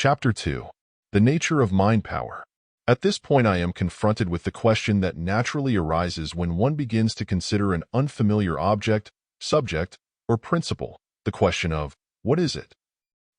Chapter 2. The Nature of Mind Power. At this point I am confronted with the question that naturally arises when one begins to consider an unfamiliar object, subject, or principle, the question of, what is it?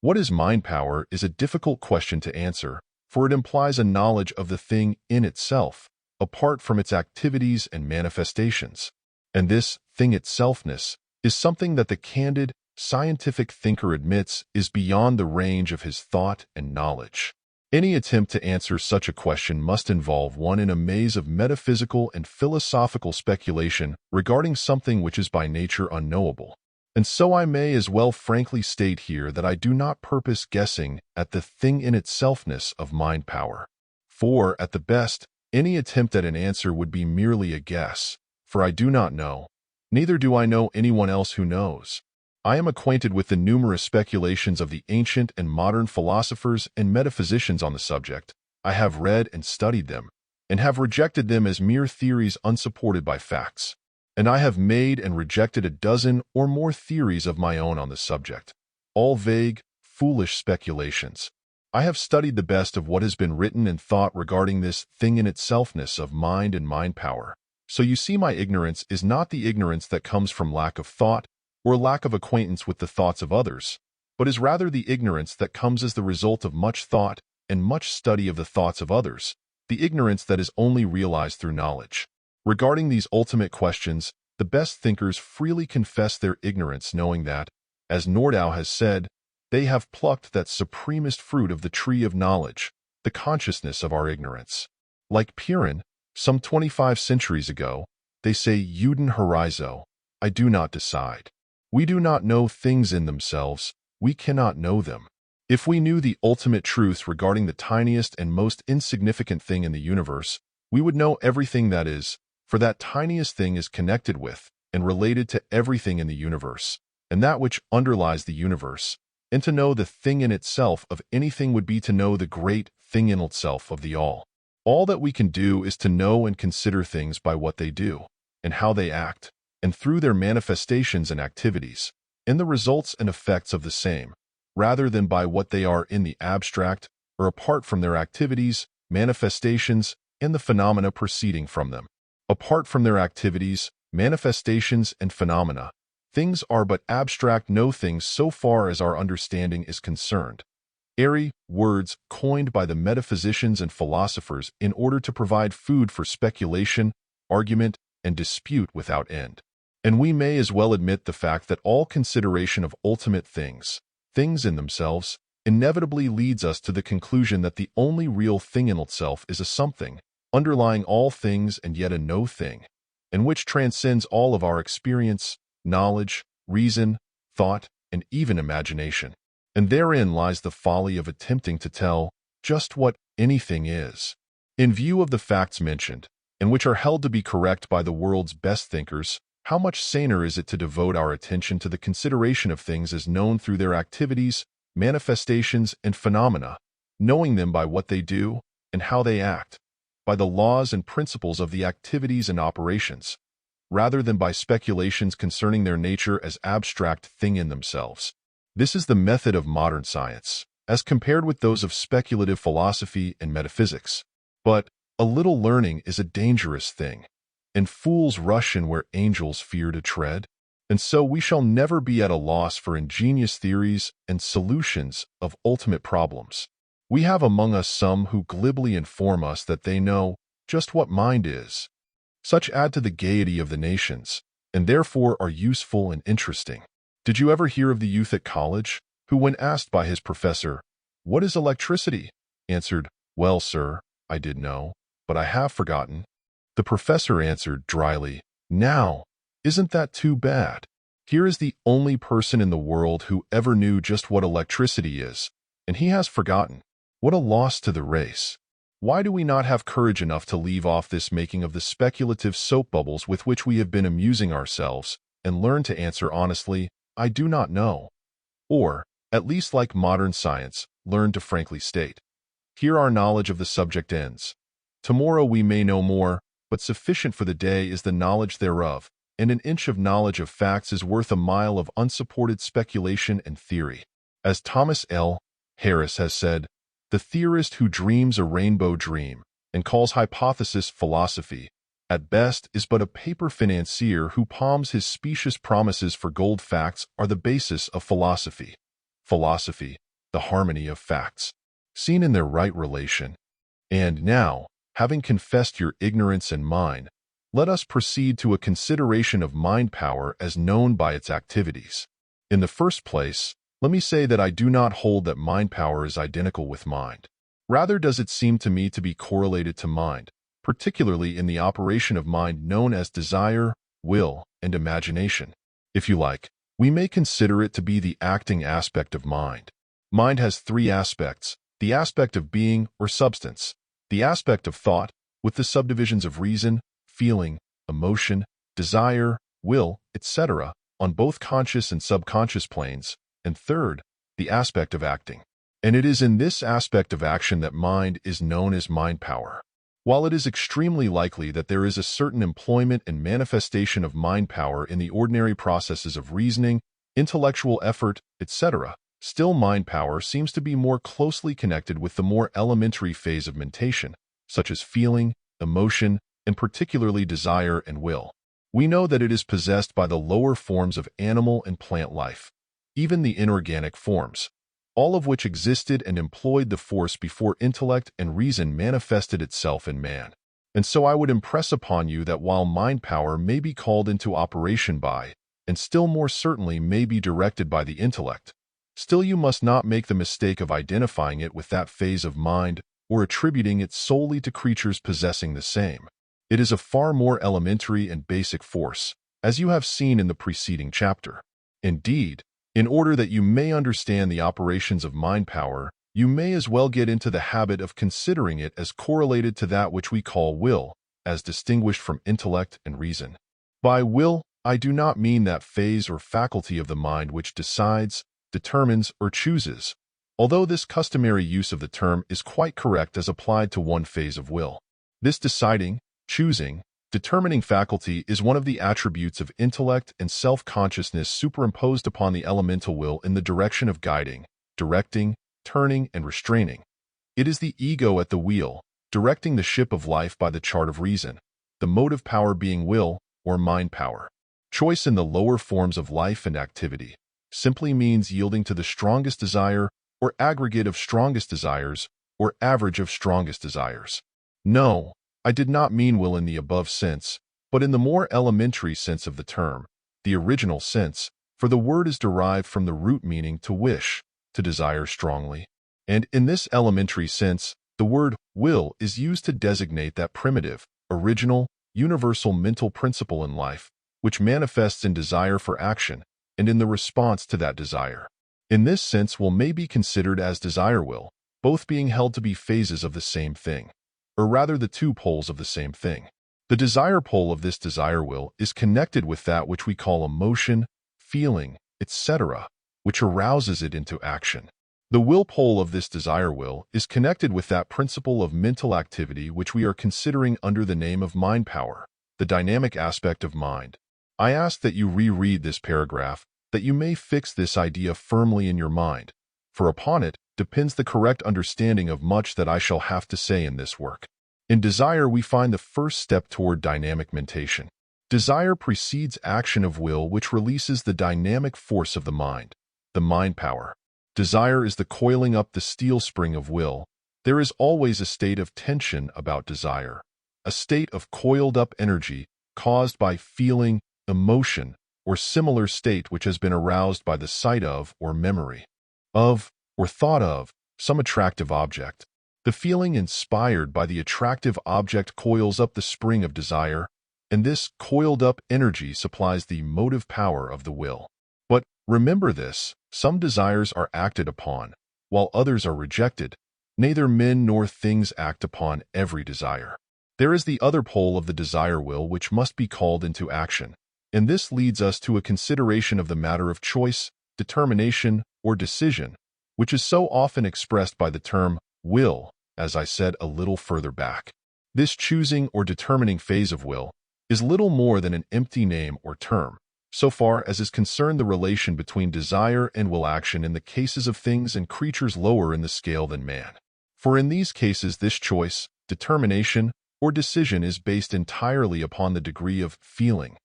What is mind power is a difficult question to answer, for it implies a knowledge of the thing in itself, apart from its activities and manifestations. And this thing-itselfness is something that the candid, scientific thinker admits is beyond the range of his thought and knowledge. Any attempt to answer such a question must involve one in a maze of metaphysical and philosophical speculation regarding something which is by nature unknowable. And so I may as well frankly state here that I do not purpose guessing at the thing-in-itselfness of mind power. For, at the best, any attempt at an answer would be merely a guess, for I do not know. Neither do I know anyone else who knows. I am acquainted with the numerous speculations of the ancient and modern philosophers and metaphysicians on the subject. I have read and studied them, and have rejected them as mere theories unsupported by facts. And I have made and rejected a dozen or more theories of my own on the subject, all vague, foolish speculations. I have studied the best of what has been written and thought regarding this thing-in-itselfness of mind and mind power. So you see, my ignorance is not the ignorance that comes from lack of thought, or lack of acquaintance with the thoughts of others, but is rather the ignorance that comes as the result of much thought and much study of the thoughts of others, the ignorance that is only realized through knowledge. Regarding these ultimate questions, the best thinkers freely confess their ignorance, knowing that, as Nordau has said, they have plucked that supremest fruit of the tree of knowledge, the consciousness of our ignorance. Like Piran, some 25 centuries ago, they say, Uden horizo, I do not decide. We do not know things in themselves, we cannot know them. If we knew the ultimate truths regarding the tiniest and most insignificant thing in the universe, we would know everything that is, for that tiniest thing is connected with and related to everything in the universe, and that which underlies the universe. And to know the thing in itself of anything would be to know the great thing in itself of the all. All that we can do is to know and consider things by what they do, and how they act, and through their manifestations and activities, and the results and effects of the same, rather than by what they are in the abstract or apart from their activities, manifestations, and the phenomena proceeding from them. Apart from their activities, manifestations, and phenomena, things are but abstract no things so far as our understanding is concerned. Airy words coined by the metaphysicians and philosophers in order to provide food for speculation, argument, and dispute without end. And we may as well admit the fact that all consideration of ultimate things in themselves, inevitably leads us to the conclusion that the only real thing in itself is a something, underlying all things and yet a no thing, and which transcends all of our experience, knowledge, reason, thought, and even imagination. And therein lies the folly of attempting to tell just what anything is. In view of the facts mentioned, and which are held to be correct by the world's best thinkers, how much saner is it to devote our attention to the consideration of things as known through their activities, manifestations, and phenomena, knowing them by what they do and how they act, by the laws and principles of the activities and operations, rather than by speculations concerning their nature as abstract thing in themselves. This is the method of modern science, as compared with those of speculative philosophy and metaphysics. But a little learning is a dangerous thing, and fools rush in where angels fear to tread. And so we shall never be at a loss for ingenious theories and solutions of ultimate problems. We have among us some who glibly inform us that they know just what mind is. Such add to the gaiety of the nations, and therefore are useful and interesting. Did you ever hear of the youth at college, who, when asked by his professor, "What is electricity?" answered, "Well, sir, I did know, but I have forgotten." The professor answered dryly, "Now, isn't that too bad? Here is the only person in the world who ever knew just what electricity is, and he has forgotten. What a loss to the race! Why do we not have courage enough to leave off this making of the speculative soap bubbles with which we have been amusing ourselves, and learn to answer honestly, 'I do not know'? Or, at least like modern science, learn to frankly state, 'Here our knowledge of the subject ends. Tomorrow we may know more, but sufficient for the day is the knowledge thereof, and an inch of knowledge of facts is worth a mile of unsupported speculation and theory.' As Thomas L. Harris has said, the theorist who dreams a rainbow dream and calls hypothesis philosophy, at best is but a paper financier who palms his specious promises for gold. Facts are the basis of philosophy. Philosophy, the harmony of facts, seen in their right relation. And now, having confessed your ignorance and mine, let us proceed to a consideration of mind power as known by its activities. In the first place, let me say that I do not hold that mind power is identical with mind. Rather does it seem to me to be correlated to mind, particularly in the operation of mind known as desire, will, and imagination. If you like, we may consider it to be the acting aspect of mind. Mind has three aspects: the aspect of being or substance, the aspect of thought, with the subdivisions of reason, feeling, emotion, desire, will, etc., on both conscious and subconscious planes, and third, the aspect of acting. And it is in this aspect of action that mind is known as mind power. While it is extremely likely that there is a certain employment and manifestation of mind power in the ordinary processes of reasoning, intellectual effort, etc., still mind power seems to be more closely connected with the more elementary phase of mentation, such as feeling, emotion, and particularly desire and will. We know that it is possessed by the lower forms of animal and plant life, even the inorganic forms, all of which existed and employed the force before intellect and reason manifested itself in man. And so I would impress upon you that while mind power may be called into operation by, and still more certainly may be directed by the intellect, still you must not make the mistake of identifying it with that phase of mind or attributing it solely to creatures possessing the same. It is a far more elementary and basic force, as you have seen in the preceding chapter. Indeed, in order that you may understand the operations of mind power, you may as well get into the habit of considering it as correlated to that which we call will, as distinguished from intellect and reason. By will, I do not mean that phase or faculty of the mind which decides, determines, or chooses, although this customary use of the term is quite correct as applied to one phase of will. This deciding, choosing, determining faculty is one of the attributes of intellect and self-consciousness superimposed upon the elemental will in the direction of guiding, directing, turning, and restraining. It is the ego at the wheel, directing the ship of life by the chart of reason, the motive power being will or mind power. Choice in the lower forms of life and activity simply means yielding to the strongest desire or aggregate of strongest desires or average of strongest desires. No, I did not mean will in the above sense, but in the more elementary sense of the term, the original sense, for the word is derived from the root meaning to wish, to desire strongly. And in this elementary sense, the word will is used to designate that primitive, original, universal mental principle in life, which manifests in desire for action and in the response to that desire. In this sense, will may be considered as desire will, both being held to be phases of the same thing, or rather the two poles of the same thing. The desire pole of this desire will is connected with that which we call emotion, feeling, etc., which arouses it into action. The will pole of this desire will is connected with that principle of mental activity which we are considering under the name of mind power, the dynamic aspect of mind. I ask that you reread this paragraph, that you may fix this idea firmly in your mind, for upon it depends the correct understanding of much that I shall have to say in this work. In desire, we find the first step toward dynamic mentation. Desire precedes action of will, which releases the dynamic force of the mind power. Desire is the coiling up the steel spring of will. There is always a state of tension about desire, a state of coiled up energy caused by feeling, emotion, or similar state which has been aroused by the sight of or memory of or thought of some attractive object. The feeling inspired by the attractive object coils up the spring of desire, and this coiled up energy supplies the motive power of the will. But remember this, some desires are acted upon, while others are rejected. Neither men nor things act upon every desire. There is the other pole of the desire will which must be called into action, and this leads us to a consideration of the matter of choice, determination, or decision, which is so often expressed by the term will, as I said a little further back. This choosing or determining phase of will is little more than an empty name or term, so far as is concerned the relation between desire and will action in the cases of things and creatures lower in the scale than man. For in these cases this choice, determination, or decision is based entirely upon the degree of feeling,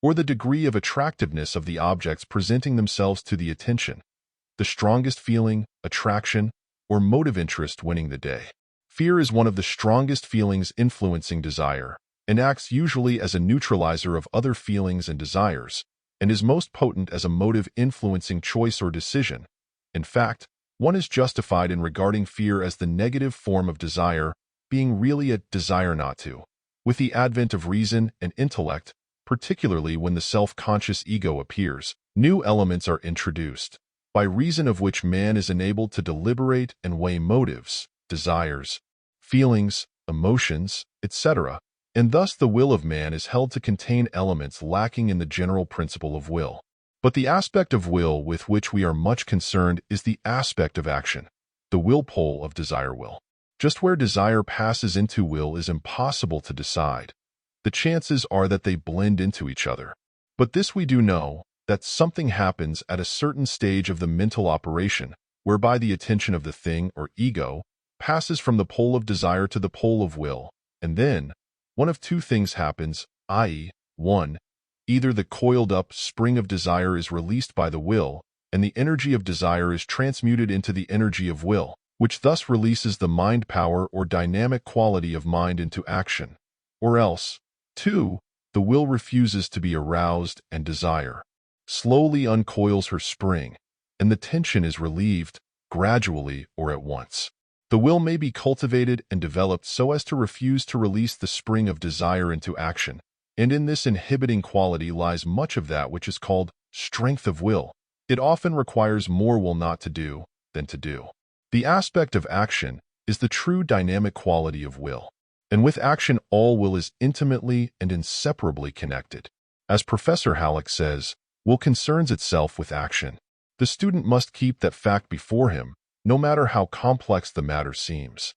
or the degree of attractiveness of the objects presenting themselves to the attention, the strongest feeling, attraction, or motive interest winning the day. Fear is one of the strongest feelings influencing desire, and acts usually as a neutralizer of other feelings and desires, and is most potent as a motive influencing choice or decision. In fact, one is justified in regarding fear as the negative form of desire, being really a desire not to. With the advent of reason and intellect, particularly when the self-conscious ego appears, new elements are introduced, by reason of which man is enabled to deliberate and weigh motives, desires, feelings, emotions, etc., and thus the will of man is held to contain elements lacking in the general principle of will. But the aspect of will with which we are much concerned is the aspect of action, the will pole of desire will. Just where desire passes into will is impossible to decide. The chances are that they blend into each other. But this we do know, that something happens at a certain stage of the mental operation, whereby the attention of the thing or ego passes from the pole of desire to the pole of will, and then one of two things happens, i.e., 1. Either the coiled-up spring of desire is released by the will, and the energy of desire is transmuted into the energy of will, which thus releases the mind power or dynamic quality of mind into action. Or else, 2. The will refuses to be aroused, and desire slowly uncoils her spring, and the tension is relieved, gradually or at once. The will may be cultivated and developed so as to refuse to release the spring of desire into action, and in this inhibiting quality lies much of that which is called strength of will. It often requires more will not to do than to do. The aspect of action is the true dynamic quality of will, and with action all will is intimately and inseparably connected. As Professor Halleck says, will concerns itself with action. The student must keep that fact before him, no matter how complex the matter seems.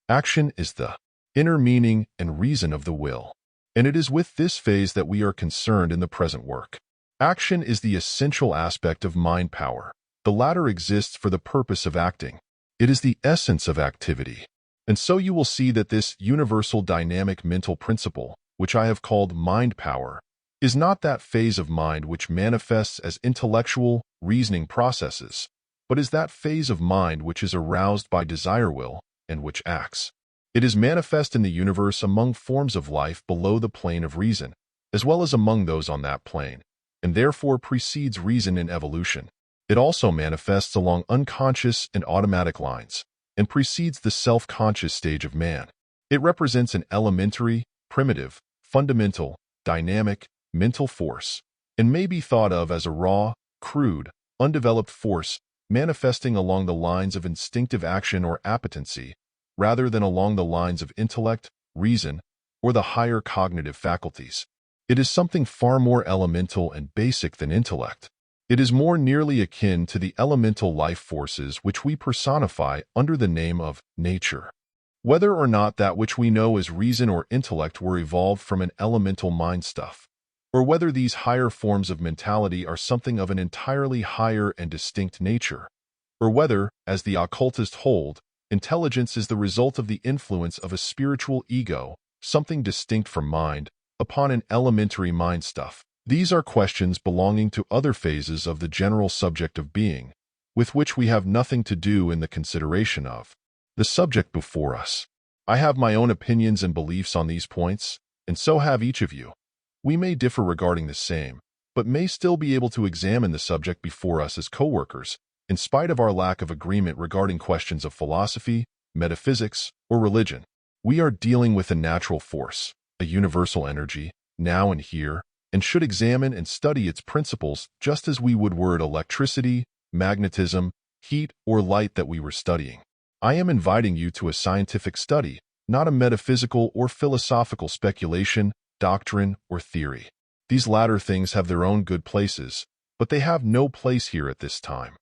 Action is the inner meaning and reason of the will, and it is with this phase that we are concerned in the present work. Action is the essential aspect of mind power. The latter exists for the purpose of acting. It is the essence of activity. And so you will see that this universal dynamic mental principle, which I have called mind power, is not that phase of mind which manifests as intellectual, reasoning processes, but is that phase of mind which is aroused by desire will and which acts. It is manifest in the universe among forms of life below the plane of reason, as well as among those on that plane, and therefore precedes reason in evolution. It also manifests along unconscious and automatic lines, and precedes the self-conscious stage of man. It represents an elementary, primitive, fundamental, dynamic, mental force, and may be thought of as a raw, crude, undeveloped force manifesting along the lines of instinctive action or appetency, rather than along the lines of intellect, reason, or the higher cognitive faculties. It is something far more elemental and basic than intellect. It is more nearly akin to the elemental life forces which we personify under the name of nature. Whether or not that which we know as reason or intellect were evolved from an elemental mind stuff, or whether these higher forms of mentality are something of an entirely higher and distinct nature, or whether, as the occultists hold, intelligence is the result of the influence of a spiritual ego, something distinct from mind, upon an elementary mind stuff. These are questions belonging to other phases of the general subject of being, with which we have nothing to do in the consideration of the subject before us. I have my own opinions and beliefs on these points, and so have each of you. We may differ regarding the same, but may still be able to examine the subject before us as co-workers, in spite of our lack of agreement regarding questions of philosophy, metaphysics, or religion. We are dealing with a natural force, a universal energy, now and here, and should examine and study its principles just as we would were it electricity, magnetism, heat, or light that we were studying. I am inviting you to a scientific study, not a metaphysical or philosophical speculation, doctrine, or theory. These latter things have their own good places, but they have no place here at this time.